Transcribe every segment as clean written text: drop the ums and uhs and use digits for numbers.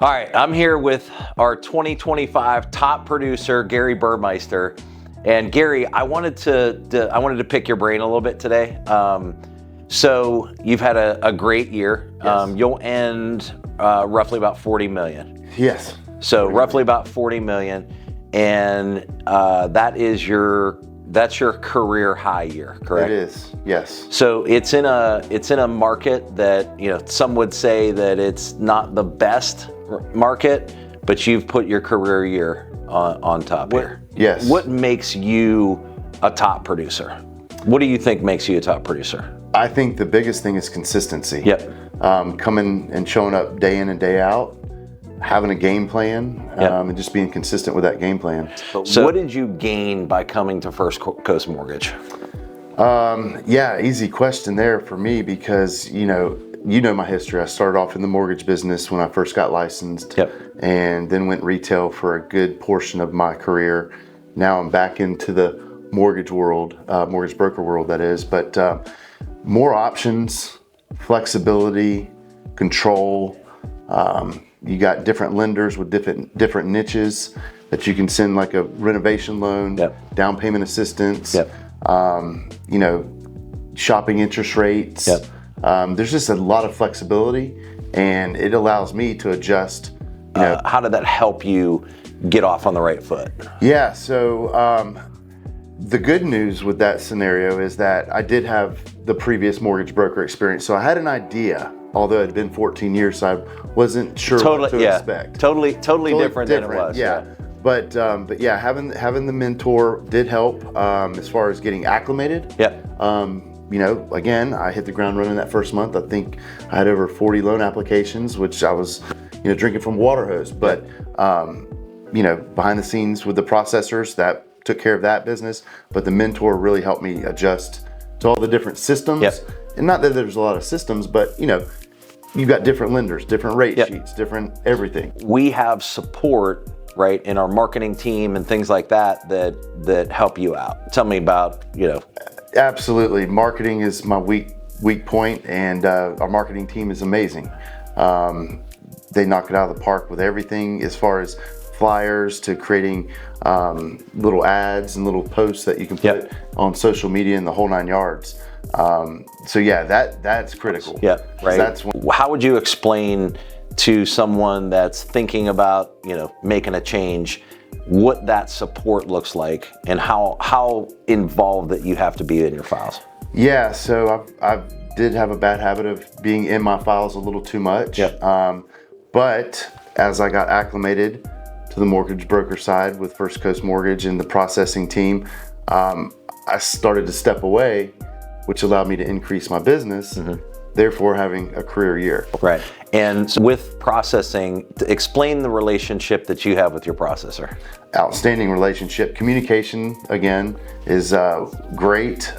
All right, I'm here with our 2025 top producer, Gary Burmeister. And Gary, I wanted to pick your brain a little bit today. So you've had a great year. Yes. You'll end roughly about 40 million. Yes. So roughly about 40 million, and that's your career high year, correct? It is. Yes. So it's in a market that, some would say that it's not the best market, but you've put your career year on top here. Yes. What makes you a top producer? What do you think makes you a top producer? I think the biggest thing is consistency. Yep. Coming and showing up day in and day out, having a game plan, Yep. And just being consistent with that game plan. So what did you gain by coming to First Coast Mortgage? Easy question there for me because, you know my history. I started off in the mortgage business when I first got licensed. Yep. And then went retail for a good portion of my career. Now I'm back into the mortgage world, mortgage broker world that is, but more options, flexibility, control. You got different lenders with different niches that you can send, like a renovation loan, Yep. down payment assistance, Yep. Shopping interest rates. Yep. There's just a lot of flexibility, and it allows me to adjust. How did that help you get off on the right foot? Yeah, so the good news with that scenario is that I did have the previous mortgage broker experience. So I had an idea, although it had been 14 years, so I wasn't sure what to expect. Totally different than it was. Yeah. But yeah, having the mentor did help as far as getting acclimated. Yeah. Again, I hit the ground running that first month. I think I had over 40 loan applications, which I was, drinking from a water hose. But, behind the scenes with the processors, that took care of that business. But the mentor really helped me adjust to all the different systems. Yep. And not that there's a lot of systems, but, you've got different lenders, different rate Yep. sheets, different everything. We have support, right, in our marketing team and things like that help you out. Tell me about, Absolutely. Marketing is my weak point, and our marketing team is amazing. They knock it out of the park with everything as far as flyers to creating little ads and little posts that you can put Yep. on social media and the whole 9 yards. That's critical. Yeah, right. That's How would you explain to someone that's thinking about, making a change, what that support looks like and how involved that you have to be in your files? Yeah, so I did have a bad habit of being in my files a little too much. Yep. But as I got acclimated to the mortgage broker side with First Coast Mortgage and the processing team, I started to step away, which allowed me to increase my business, therefore having a career year. Right. And so with processing, explain the relationship that you have with your processor. Outstanding relationship. Communication, again, is great.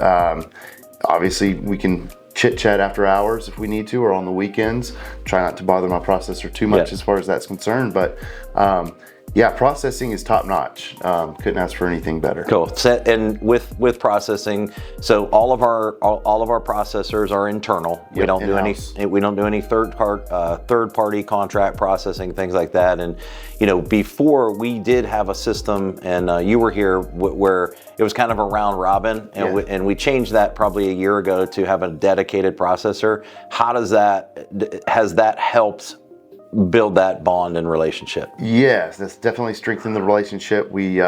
Obviously, we can chit chat after hours if we need to, or on the weekends. Try not to bother my processor too much as far as that's concerned. But processing is top notch. Couldn't ask for anything better. Cool. And with processing, so all of our processors are internal. Yep, We don't in-house. do any third party contract processing, things like that. And before we did have a system, and you were here where it was kind of a round robin, and we changed that probably a year ago to have a dedicated processor. Has that helped build that bond and relationship? Yes, that's definitely strengthened the relationship. We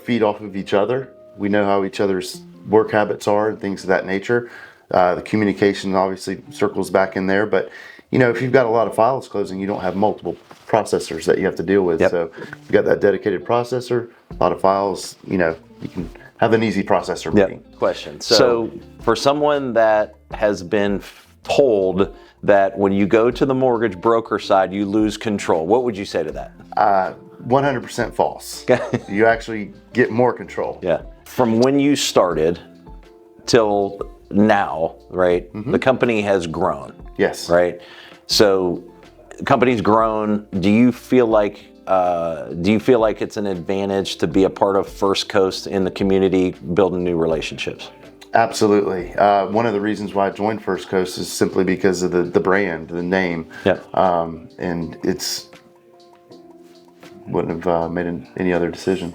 feed off of each other. We know how each other's work habits are and things of that nature. The communication obviously circles back in there, but if you've got a lot of files closing, you don't have multiple processors that you have to deal with. Yep. So you got that dedicated processor, a lot of files, you can have an easy processor meeting. Question. So for someone that has been told that when you go to the mortgage broker side, you lose control, what would you say to that? 100% false. You actually get more control. Yeah. From when you started till now, right? The company has grown. Yes. Right. So the company's grown. Do you feel like it's an advantage to be a part of First Coast in the community, building new relationships? Absolutely. One of the reasons why I joined First Coast is simply because of the brand, the name. Yeah. And wouldn't have made any other decision.